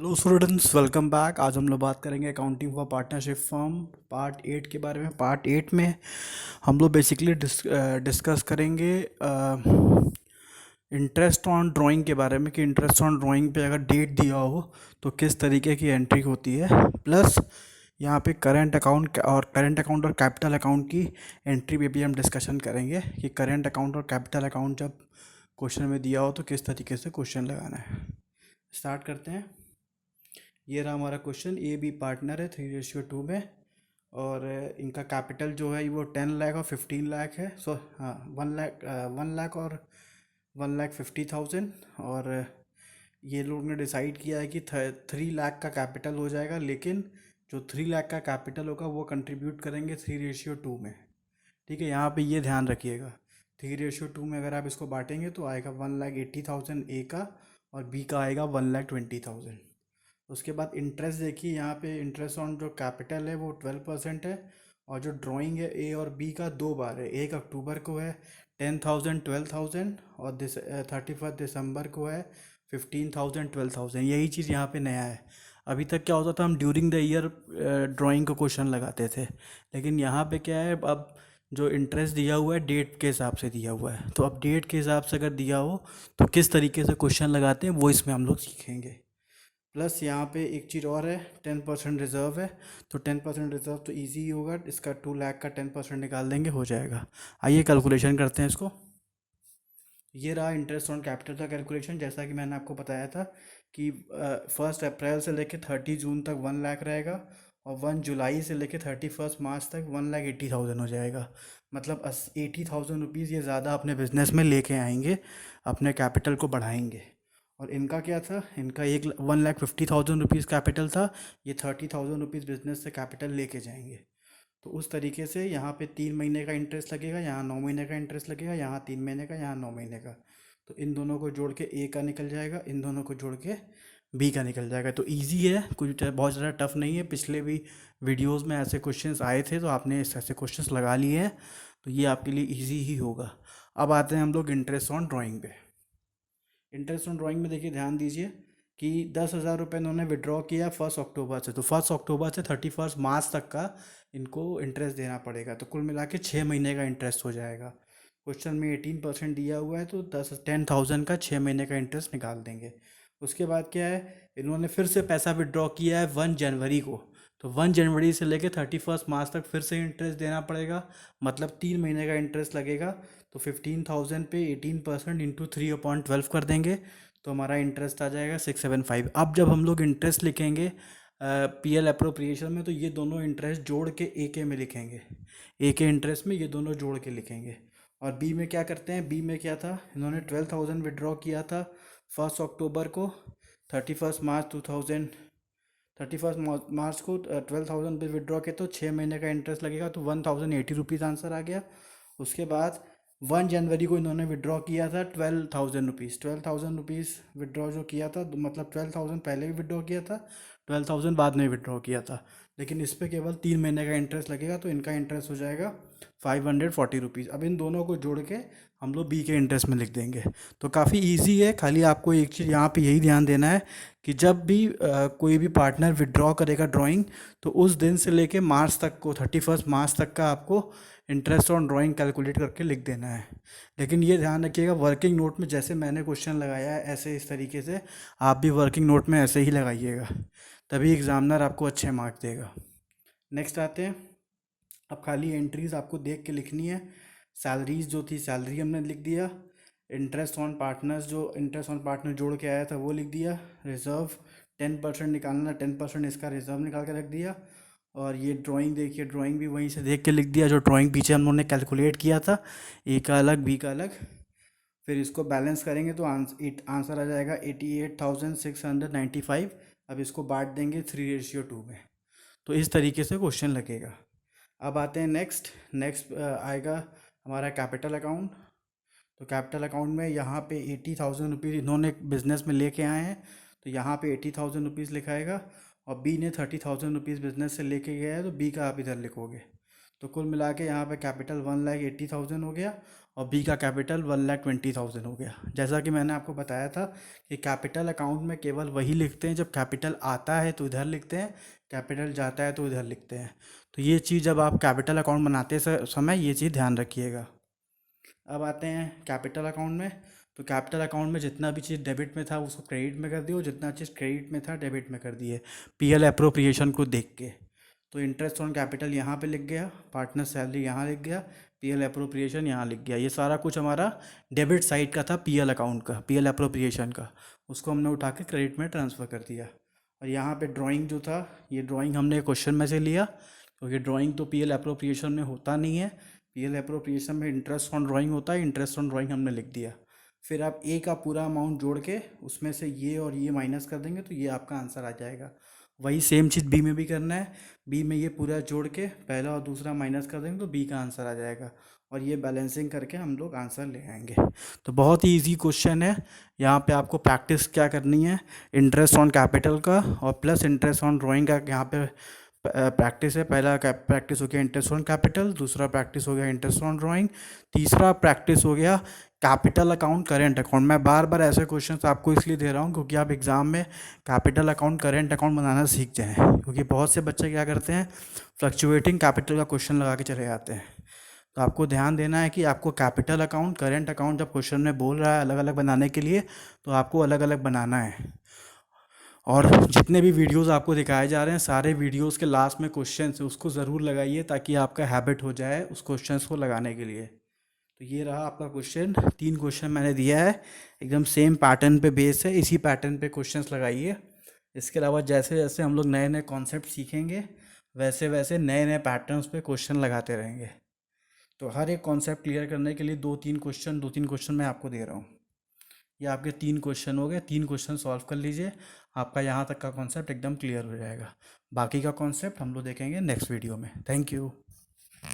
Hello students, welcome back. आज हम लोग बात करेंगे accounting for partnership firm part 8 के बारे में। पार्ट 8 में हम लोग बेसिकली डिस्कस करेंगे इंटरेस्ट ऑन ड्राइंग के बारे में कि इंटरेस्ट ऑन ड्राइंग पे अगर डेट दिया हो तो किस तरीके की एंट्री होती है। प्लस यहाँ पे करंट अकाउंट और कैपिटल अकाउंट की एंट्री पे भी हम डिस्कशन करेंगे कि करंट अकाउंट और कैपिटल अकाउंट जब क्वेश्चन में दिया हो तो किस तरीके से क्वेश्चन लगाना है। स्टार्ट करते हैं। ये रहा हमारा क्वेश्चन। ए बी पार्टनर है 3:2 में, और इनका कैपिटल जो है वो 10 लाख और 15 लाख है। सो हाँ, 1 लाख 1 लाख और 1,50,000। और ये लोग ने डिसाइड किया है कि 3 लाख का कैपिटल हो जाएगा, लेकिन जो 3 लाख का कैपिटल होगा वो कंट्रीब्यूट करेंगे 3:2 में। ठीक है, यहाँ पे ये ध्यान रखिएगा। 3:2 में अगर आप इसको बांटेंगे तो आएगा 1,80,000 ए का, और बी का आएगा 1,20,000। उसके बाद इंटरेस्ट देखिए, यहाँ पे इंटरेस्ट ऑन जो कैपिटल है वो 12% है, और जो ड्राइंग है ए और बी का 2 बार है। 1 अक्टूबर को है 10,000 12,000, और 31 दिसंबर को है 15,000 12,000। यही चीज़ यहाँ पे नया है। अभी तक क्या होता था, हम ड्यूरिंग द ईयर ड्राइंग का क्वेश्चन लगाते थे, लेकिन यहाँ पे क्या है, अब जो इंटरेस्ट दिया हुआ है डेट के हिसाब से दिया हुआ है। तो अब डेट के हिसाब से अगर दिया हो तो किस तरीके से क्वेश्चन लगाते हैं वो इसमें हम लोग सीखेंगे। प्लस यहाँ पे एक चीज़ और है, 10% रिजर्व है। तो 10% रिजर्व तो इजी ही होगा, इसका 2 लाख का 10% निकाल देंगे, हो जाएगा। आइए कैलकुलेशन करते हैं इसको। ये रहा इंटरेस्ट ऑन कैपिटल का कैलकुलेशन। जैसा कि मैंने आपको बताया था कि 1 अप्रैल से लेकर 30 जून तक 1 लाख रहेगा, और 1 जुलाई से लेकर 31 मार्च तक 1,80,000 हो जाएगा। मतलब 80,000 रुपीज़ ये ज़्यादा अपने बिजनेस में लेके आएंगे, अपने कैपिटल को बढ़ाएंगे। और इनका क्या था, इनका 1,50,000 रुपीज़ कैपिटल था, ये 30,000 रुपीज़ बिजनेस से कैपिटल लेके जाएंगे। तो उस तरीके से यहाँ पे 3 महीने का इंटरेस्ट लगेगा, यहाँ 9 महीने का इंटरेस्ट लगेगा, यहाँ 3 महीने का, यहाँ 9 महीने का। तो इन दोनों को जोड़ के ए का निकल जाएगा, इन दोनों को जोड़ के बी का निकल जाएगा। तो इजी है, कुछ बहुत ज़्यादा टफ नहीं है। पिछले भी वीडियोस में ऐसे क्वेश्चंस आए थे, तो आपने ऐसे क्वेश्चंस लगा लिए हैं, तो ये आपके लिए इजी ही होगा। अब आते हैं हम लोग इंटरेस्ट ऑन ड्राइंग पे। इंटरेस्ट ऑन ड्राइंग में देखिए, ध्यान दीजिए कि 10,000 रुपये इन्होंने विड्रॉ किया 1 अक्टूबर से, तो 1 अक्टूबर से 31 मार्च तक का इनको इंटरेस्ट देना पड़ेगा। तो कुल मिला के 6 महीने का इंटरेस्ट हो जाएगा। क्वेश्चन में 18% दिया हुआ है, तो 10,000 का 6 महीने का इंटरेस्ट निकाल देंगे। उसके बाद क्या है, इन्होंने फिर से पैसा विड्रॉ किया है 1 जनवरी को, तो 1 जनवरी से लेकर 31 मार्च तक फिर से इंटरेस्ट देना पड़ेगा, मतलब 3 महीने का इंटरेस्ट लगेगा। तो 15,000 पे 18% इंटू 3/12 कर देंगे, तो हमारा इंटरेस्ट आ जाएगा 675। अब जब हम लोग इंटरेस्ट लिखेंगे पीएल अप्रोप्रिएशन में, तो ये दोनों इंटरेस्ट जोड़ के ए के में लिखेंगे। ए के इंटरेस्ट में ये दोनों जोड़ के लिखेंगे। और बी में क्या करते हैं, बी में क्या था, इन्होंने 12,000 विड्रॉ किया था 1 अक्टूबर को, 31 मार्च को 12,000 पे विड्रॉ किया, तो 6 महीने का इंटरेस्ट लगेगा, तो 1,080 रुपीज़ आंसर आ गया। उसके बाद 1 जनवरी को इन्होंने विड्रॉ किया था 12,000 रुपीज़। 12,000 रुपीज़ विड्रॉ जो किया था, तो मतलब 12,000 पहले भी विड्रॉ किया था, 12,000 बाद में विड्रॉ किया था, लेकिन इस पर केवल 3 महीने का इंटरेस्ट लगेगा, तो इनका इंटरेस्ट हो जाएगा 540 रुपीज़। अब इन दोनों को जोड़ के हम लोग बी के इंटरेस्ट में लिख देंगे। तो काफ़ी इजी है। खाली आपको एक चीज़ यहाँ पे यही ध्यान देना है कि जब भी कोई भी पार्टनर विड्रॉ करेगा ड्राइंग, तो उस दिन से लेके मार्च तक को 31 मार्च तक का आपको इंटरेस्ट ऑन ड्राइंग कैलकुलेट करके लिख देना है। लेकिन ये ध्यान रखिएगा, वर्किंग नोट में जैसे मैंने क्वेश्चन लगाया है ऐसे इस तरीके से आप भी वर्किंग नोट में ऐसे ही लगाइएगा, तभी एग्जामिनर आपको अच्छे मार्क्स देगा। नेक्स्ट आते हैं। अब खाली एंट्रीज आपको देख के लिखनी है। सैलरीज जो थी, सैलरी हमने लिख दिया। इंटरेस्ट ऑन पार्टनर्स, जो इंटरेस्ट ऑन पार्टनर जोड़ के आया था वो लिख दिया। रिजर्व 10% निकालना, 10% इसका रिजर्व निकाल के रख दिया। और ये ड्राइंग देखिए, ड्राइंग भी वहीं से देख के लिख दिया, जो ड्राइंग पीछे हम लोगों ने कैलकुलेट किया था, ए का अलग बी का अलग। फिर इसको बैलेंस करेंगे तो आंसर आ जाएगा 88,695। अब इसको बांट देंगे 3:2 में। तो इस तरीके से क्वेश्चन लगेगा। अब आते हैं नेक्स्ट। नेक्स्ट आएगा हमारा कैपिटल अकाउंट। तो कैपिटल अकाउंट में यहाँ पे 80,000 रुपीज़ इन्होंने बिजनेस में लेके आए हैं, तो यहाँ पे 80,000 रुपीज़ लिखाएगा। और बी ने 30,000 रुपीज़ बिजनेस से लेके गया है, तो बी का आप इधर लिखोगे। तो कुल मिला के यहाँ पे कैपिटल 1,80,000 हो गया और बी का कैपिटल 1,20,000 हो गया। जैसा कि मैंने आपको बताया था कि कैपिटल अकाउंट में केवल वही लिखते हैं जब कैपिटल आता है तो इधर लिखते हैं, कैपिटल जाता है तो इधर लिखते हैं। तो ये चीज़ जब आप कैपिटल अकाउंट बनाते समय ये चीज़ ध्यान रखिएगा। अब आते हैं कैपिटल अकाउंट में। तो कैपिटल अकाउंट में जितना भी चीज़ डेबिट में था उसको क्रेडिट में कर दिए और जितना चीज़ क्रेडिट में था डेबिट में कर दिए पीएल अप्रोप्रिएशन को देख के। तो इंटरेस्ट ऑन कैपिटल यहाँ पे लिख गया, पार्टनर सैलरी यहाँ लिख गया, पीएल अप्रोप्रिएशन यहाँ लिख गया। ये सारा कुछ हमारा डेबिट साइड का था पीएल अकाउंट का, पीएल अप्रोप्रिएशन का, उसको हमने उठा के क्रेडिट में ट्रांसफ़र कर दिया। और यहाँ पे ड्राइंग जो था, ये ड्राइंग हमने क्वेश्चन में से लिया क्योंकि ड्राइंग तो पीएल अप्रोप्रिएशन में होता नहीं है। पीएल अप्रोप्रिएशन में इंटरेस्ट ऑन ड्राइंग होता है, इंटरेस्ट ऑन ड्राइंग हमने लिख दिया। फिर आप ए का पूरा अमाउंट जोड़ के उसमें से ये और ये माइनस कर देंगे तो ये आपका आंसर आ जाएगा। वही सेम चीज़ बी में भी करना है। बी में ये पूरा जोड़ के पहला और दूसरा माइनस कर देंगे तो बी का आंसर आ जाएगा और ये बैलेंसिंग करके हम लोग आंसर ले आएंगे। तो बहुत ही इजी क्वेश्चन है। यहाँ पे आपको प्रैक्टिस क्या करनी है, इंटरेस्ट ऑन कैपिटल का और प्लस इंटरेस्ट ऑन ड्राइंग का यहाँ पे प्रैक्टिस है। पहला प्रैक्टिस हो गया इंटरेस्ट ऑन कैपिटल, दूसरा प्रैक्टिस हो गया इंटरेस्ट ऑन ड्राइंग, तीसरा प्रैक्टिस हो गया कैपिटल अकाउंट करेंट अकाउंट। मैं बार बार ऐसे क्वेश्चंस आपको इसलिए दे रहा हूँ क्योंकि आप एग्ज़ाम में कैपिटल अकाउंट करेंट अकाउंट बनाना सीख जाएं, क्योंकि बहुत से बच्चे क्या करते हैं फ्लक्चुएटिंग कैपिटल का क्वेश्चन लगा के चले जाते हैं। तो आपको ध्यान देना है कि आपको कैपिटल अकाउंट करेंट अकाउंट जब क्वेश्चन में बोल रहा है अलग अलग बनाने के लिए तो आपको अलग अलग बनाना है। और जितने भी वीडियोस आपको दिखाए जा रहे हैं सारे वीडियोस के लास्ट में क्वेश्चन है उसको ज़रूर लगाइए ताकि आपका हैबिट हो जाए उस क्वेश्चंस को लगाने के लिए। तो ये रहा आपका क्वेश्चन, 3 क्वेश्चन मैंने दिया है, एकदम सेम पैटर्न पे बेस है, इसी पैटर्न पे क्वेश्चंस लगाइए। इसके अलावा जैसे जैसे हम लोग नए नए कॉन्सेप्ट सीखेंगे वैसे वैसे नए नए पैटर्न्स पे क्वेश्चन लगाते रहेंगे। तो हर एक कॉन्सेप्ट क्लियर करने के लिए 2-3 क्वेश्चन मैं आपको दे रहा हूँ। ये आपके 3 क्वेश्चन हो गए, 3 क्वेश्चन सॉल्व कर लीजिए, आपका यहाँ तक का कॉन्सेप्ट एकदम क्लियर हो जाएगा। बाकी का कॉन्सेप्ट हम लोग देखेंगे नेक्स्ट वीडियो में। Thank you.